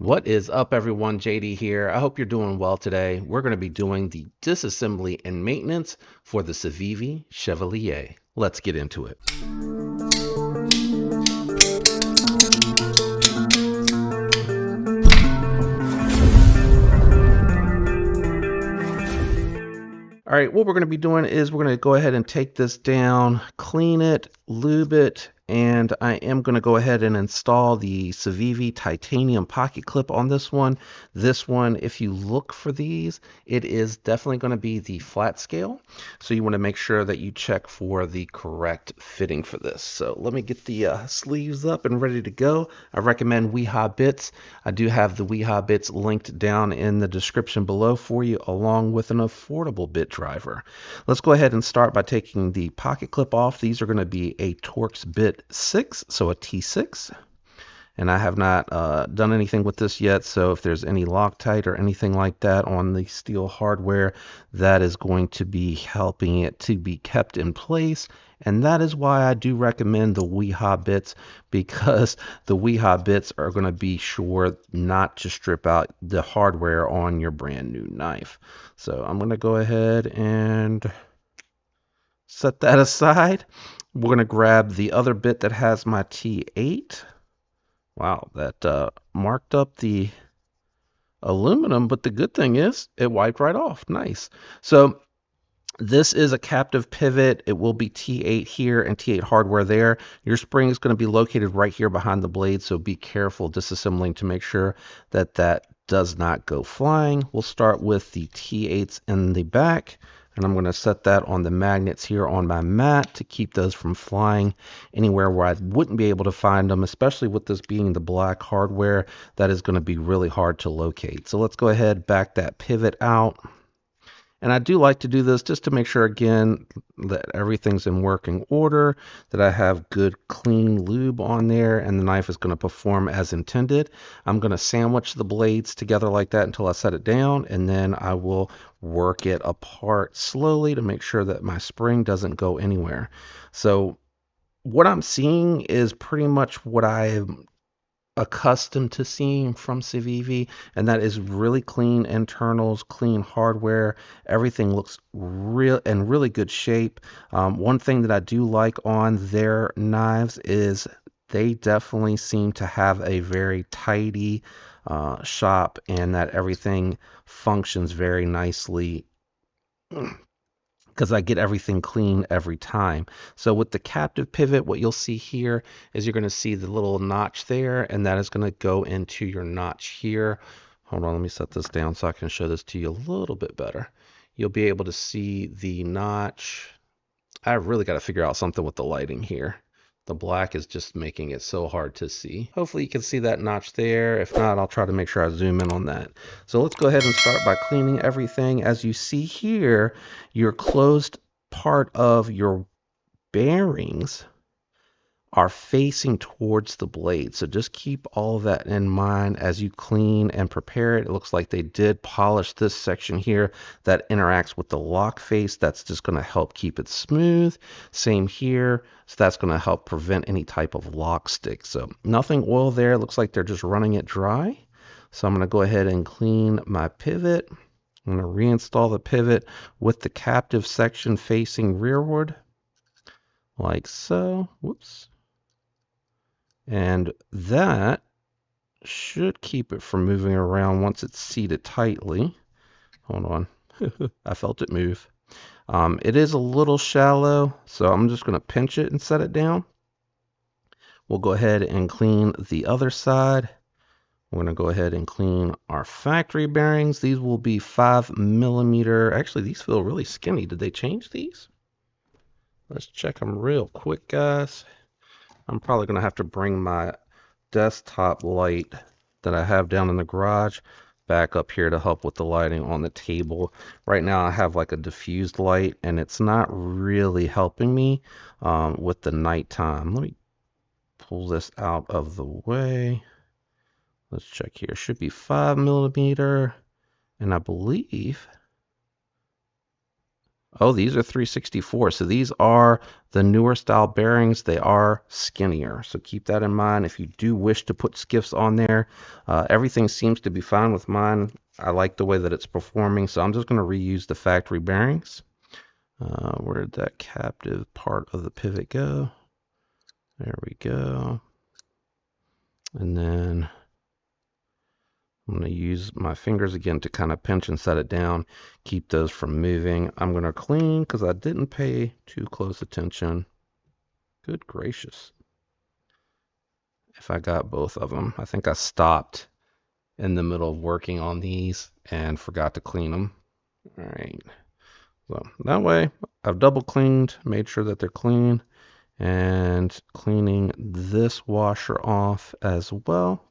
What is up, everyone? JD here. I hope you're doing well today. We're going to be doing the disassembly and maintenance for the Civivi Chevalier. Let's get into it. All right, what we're going to be doing is we're going to go ahead and take this down, clean it, lube it, and I am going to go ahead and install the Civivi titanium pocket clip on this one. This one, if you look for these, it is definitely going to be the flat scale. So you want to make sure that you check for the correct fitting for this. So let me get the sleeves up and ready to go. I recommend Weehaw Bits. I do have the Weehaw Bits linked down in the description below for you, along with an affordable bit driver. Let's go ahead and start by taking the pocket clip off. These are going to be a Torx bit 6, so a T6. And I have not done anything with this yet, so if there's any Loctite or anything like that on the steel hardware, that is going to be helping it to be kept in place. And that is why I do recommend the Weehaw Bits, because the Weehaw Bits are going to be sure not to strip out the hardware on your brand new knife. So I'm going to go ahead and set that aside. We're going to grab the other bit that has my T8. Wow, that marked up the aluminum, but the good thing is it wiped right off. Nice. So this is a captive pivot. It will be T8 here and T8 hardware there. Your spring is going to be located right here behind the blade, so be careful disassembling to make sure that that does not go flying. We'll start with the T8s in the back, and I'm going to set that on the magnets here on my mat to keep those from flying anywhere where I wouldn't be able to find them, especially with this being the black hardware. That is going to be really hard to locate. So let's go ahead, back that pivot out. And I do like to do this just to make sure, again, that everything's in working order, that I have good clean lube on there, and the knife is going to perform as intended. I'm going to sandwich the blades together like that until I set it down, and then I will work it apart slowly to make sure that my spring doesn't go anywhere. So what I'm seeing is pretty much what I'm accustomed to seeing from Civivi, and that is really clean internals, clean hardware. Everything looks real in really good shape. One thing that I do like on their knives is they definitely seem to have a very tidy shop, and that everything functions very nicely because I get everything clean every time. So with the captive pivot, what you'll see here is you're going to see the little notch there, and that is going to go into your notch here. Hold on, let me set this down so I can show this to you a little bit better. You'll be able to see the notch. I really got to figure out something with the lighting here. The black is just making it so hard to see. Hopefully you can see that notch there. If not, I'll try to make sure I zoom in on that. So let's go ahead and start by cleaning everything. As you see here, your closed part of your bearings are facing towards the blade. So just keep all of that in mind as you clean and prepare it. It looks like they did polish this section here that interacts with the lock face. That's just going to help keep it smooth. Same here. So that's going to help prevent any type of lock stick. So nothing oil there. It looks like they're just running it dry. So I'm going to go ahead and clean my pivot. I'm going to reinstall the pivot with the captive section facing rearward, like so. Whoops. And that should keep it from moving around once it's seated tightly. Hold on. I felt it move. It is a little shallow, so I'm just going to pinch it and set it down. We'll go ahead and clean the other side. We're going to go ahead and clean our factory bearings. These will be 5mm. Actually, these feel really skinny. Did they change these? Let's check them real quick, guys. I'm probably going to have to bring my desktop light that I have down in the garage back up here to help with the lighting on the table. Right now I have like a diffused light, and it's not really helping me with the nighttime. Let me pull this out of the way. Let's check here. It should be 5mm, and I believe Oh, these are 364. So these are the newer style bearings. They are skinnier. So keep that in mind if you do wish to put skiffs on there. Everything seems to be fine with mine. I like the way that it's performing. So I'm just going to reuse the factory bearings. Where did that captive part of the pivot go? There we go. And then I'm going to use my fingers again to kind of pinch and set it down, keep those from moving. I'm going to clean because I didn't pay too close attention. Good gracious. If I got both of them, I think I stopped in the middle of working on these and forgot to clean them. All right. So that way I've double cleaned, made sure that they're clean, and cleaning this washer off as well.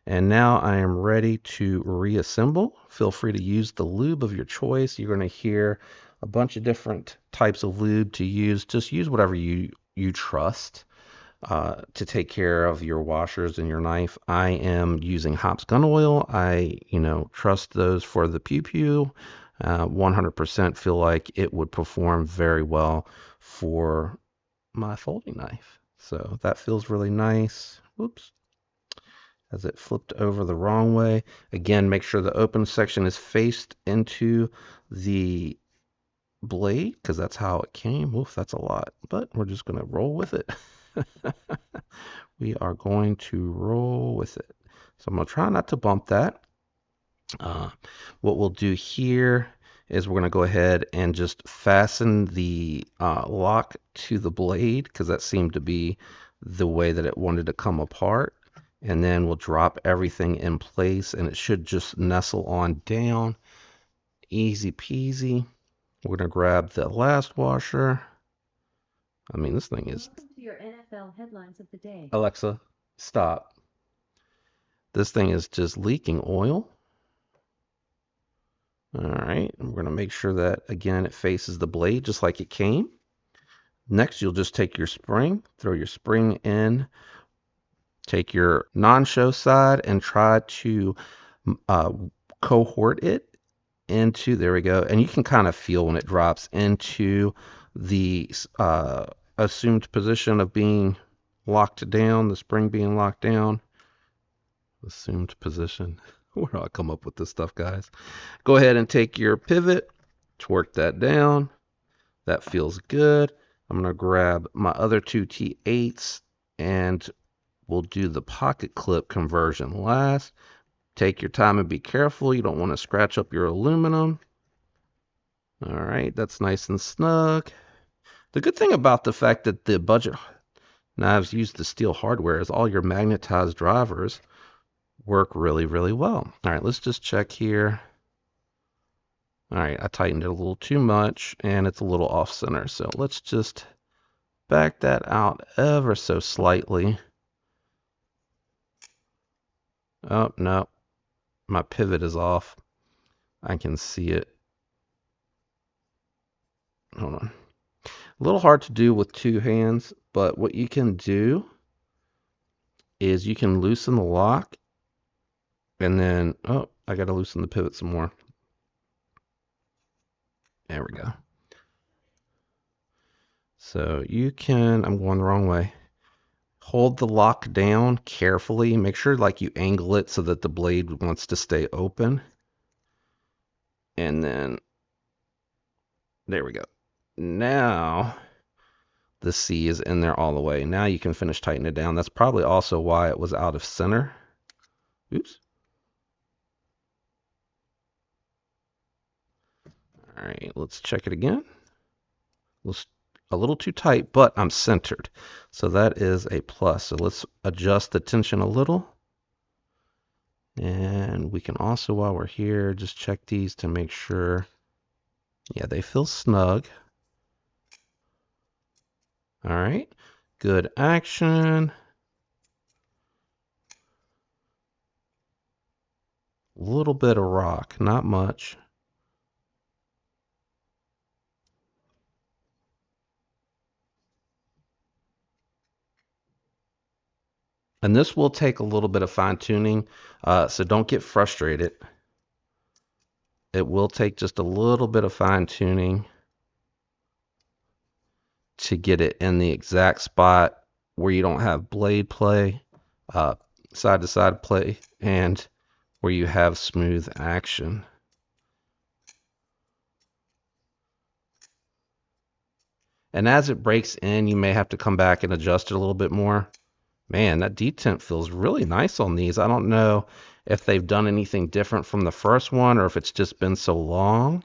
And now I am ready to reassemble. Feel free to use the lube of your choice. You're going to hear a bunch of different types of lube to use. Just use whatever you trust to take care of your washers and your knife. I am using Hops Gun Oil. I, trust those for the pew pew. 100% feel like it would perform very well for my folding knife. So that feels really nice. Whoops. As it flipped over the wrong way. Again, make sure the open section is faced into the blade because that's how it came. Oof, that's a lot, but we're just going to roll with it. We are going to roll with it. So I'm going to try not to bump that. What we'll do here is we're going to go ahead and just fasten the lock to the blade because that seemed to be the way that it wanted to come apart. And then we'll drop everything in place and it should just nestle on down. Easy peasy. We're going to grab the last washer. I mean, this thing is... Welcome to your NFL headlines of the day. Alexa, stop. This thing is just leaking oil. All right, and we're going to make sure that, again, it faces the blade just like it came. Next, you'll just take your spring, throw your spring in, take your non-show side and try to cohort it into, there we go, and you can kind of feel when it drops into the assumed position of being locked down, the spring being locked down. Assumed position. Where do I come up with this stuff, guys? Go ahead and take your pivot, torque that down. That feels good. I'm going to grab my other two T8s and we'll do the pocket clip conversion last. Take your time and be careful. You don't want to scratch up your aluminum. All right, that's nice and snug. The good thing about the fact that the budget knives use the steel hardware is all your magnetized drivers work really, really well. All right, let's just check here. All right, I tightened it a little too much and it's a little off center. So let's just back that out ever so slightly. Oh, no, my pivot is off. I can see it. Hold on. A little hard to do with two hands, but what you can do is you can loosen the lock and then, oh, I got to loosen the pivot some more. There we go. So you can, I'm going the wrong way. Hold the lock down carefully. Make sure like you angle it so that the blade wants to stay open. And then, there we go. Now, the C is in there all the way. Now you can finish tightening it down. That's probably also why it was out of center. Oops. All right, let's check it again. A little too tight, but I'm centered. So that is a plus. So let's adjust the tension a little. And we can also, while we're here, just check these to make sure. Yeah, they feel snug. All right, good action. A little bit of rock, not much. And this will take a little bit of fine tuning, so don't get frustrated. It will take just a little bit of fine tuning to get it in the exact spot where you don't have blade play, side to side play, and where you have smooth action. And as it breaks in, you may have to come back and adjust it a little bit more. Man, that detent feels really nice on these. I don't know if they've done anything different from the first one or if it's just been so long.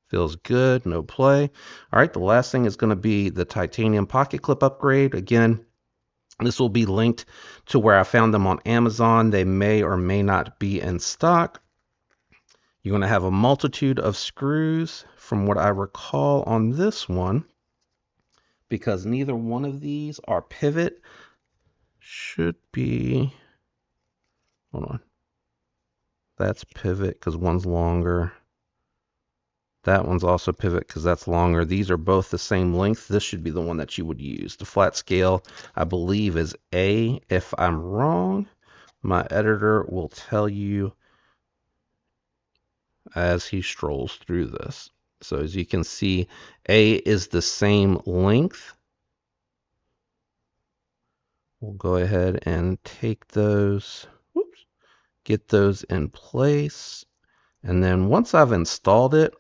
Feels good, no play. All right, the last thing is going to be the titanium pocket clip upgrade. Again, this will be linked to where I found them on Amazon. They may or may not be in stock. You're going to have a multitude of screws from what I recall on this one, because neither one of these are pivot. Should be, hold on, that's pivot because one's longer. That one's also pivot because that's longer. These are both the same length. This should be the one that you would use. The flat scale, I believe, is A. If I'm wrong, my editor will tell you as he strolls through this. So as you can see, A is the same length. We'll go ahead and take those, whoops, get those in place. And then once I've installed it,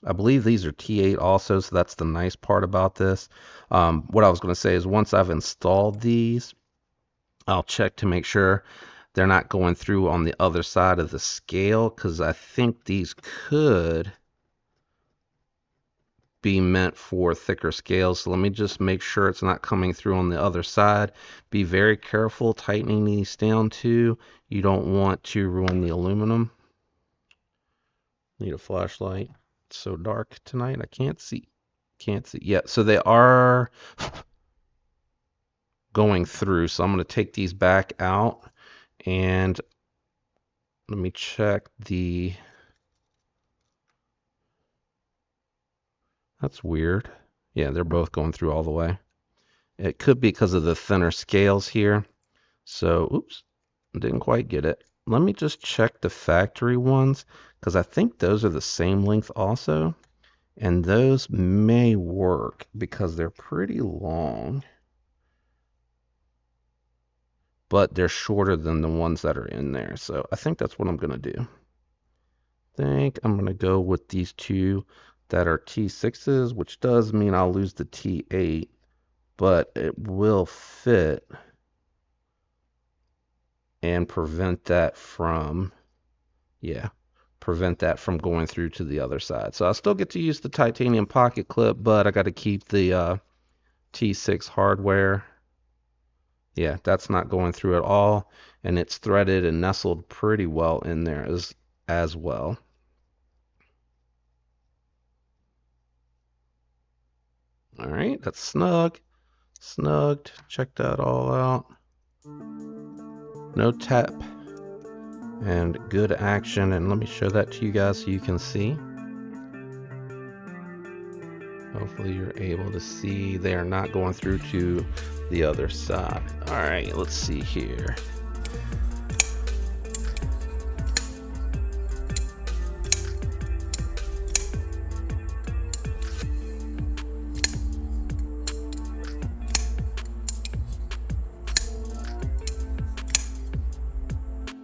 I believe these are T8 also, so that's the nice part about this. What I was going to say is once I've installed these, I'll check to make sure they're not going through on the other side of the scale, because I think these could be meant for thicker scales. So let me just make sure it's not coming through on the other side. Be very careful tightening these down too. You don't want to ruin the aluminum. Need a flashlight. It's so dark tonight I can't see. Yeah, so they are going through. So I'm going to take these back out and let me check the... That's weird. Yeah, they're both going through all the way. It could be because of the thinner scales here. So, oops, didn't quite get it. Let me just check the factory ones, because I think those are the same length also. And those may work because they're pretty long. But they're shorter than the ones that are in there. So I think that's what I'm going to do. I think I'm going to go with these two that are T6s, which does mean I'll lose the T8, but it will fit and prevent that from, prevent that from going through to the other side. So I still get to use the titanium pocket clip, but I got to keep the T6 hardware. Yeah, that's not going through at all, and it's threaded and nestled pretty well in there as well. All right, that's snugged. Check that all out. No tap and good action. And let me show that to you guys so you can see. Hopefully you're able to see they are not going through to the other side. All right, let's see here.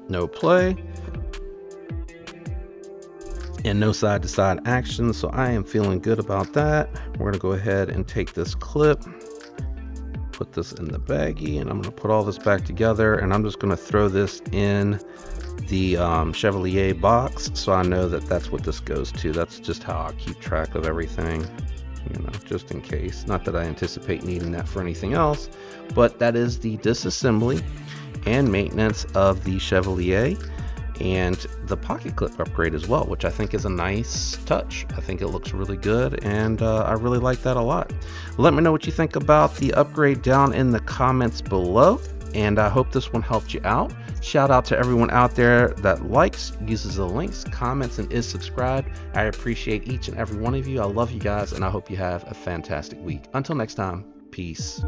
No play and no side to side action, so I am feeling good about that. We're gonna go ahead and take this clip, put this in the baggie, and I'm gonna put all this back together, and I'm just gonna throw this in the Chevalier box so I know that that's what this goes to. That's just how I keep track of everything, you know, just in case. Not that I anticipate needing that for anything else, but that is the disassembly and maintenance of the Chevalier and the pocket clip upgrade as well, which I think is a nice touch. I think it looks really good, and I really like that a lot. Let me know what you think about the upgrade down in the comments below, and I hope this one helped you out. Shout out to everyone out there that likes, uses the links, comments, and is subscribed. I appreciate each and every one of you. I love you guys, and I hope you have a fantastic week. Until next time, peace.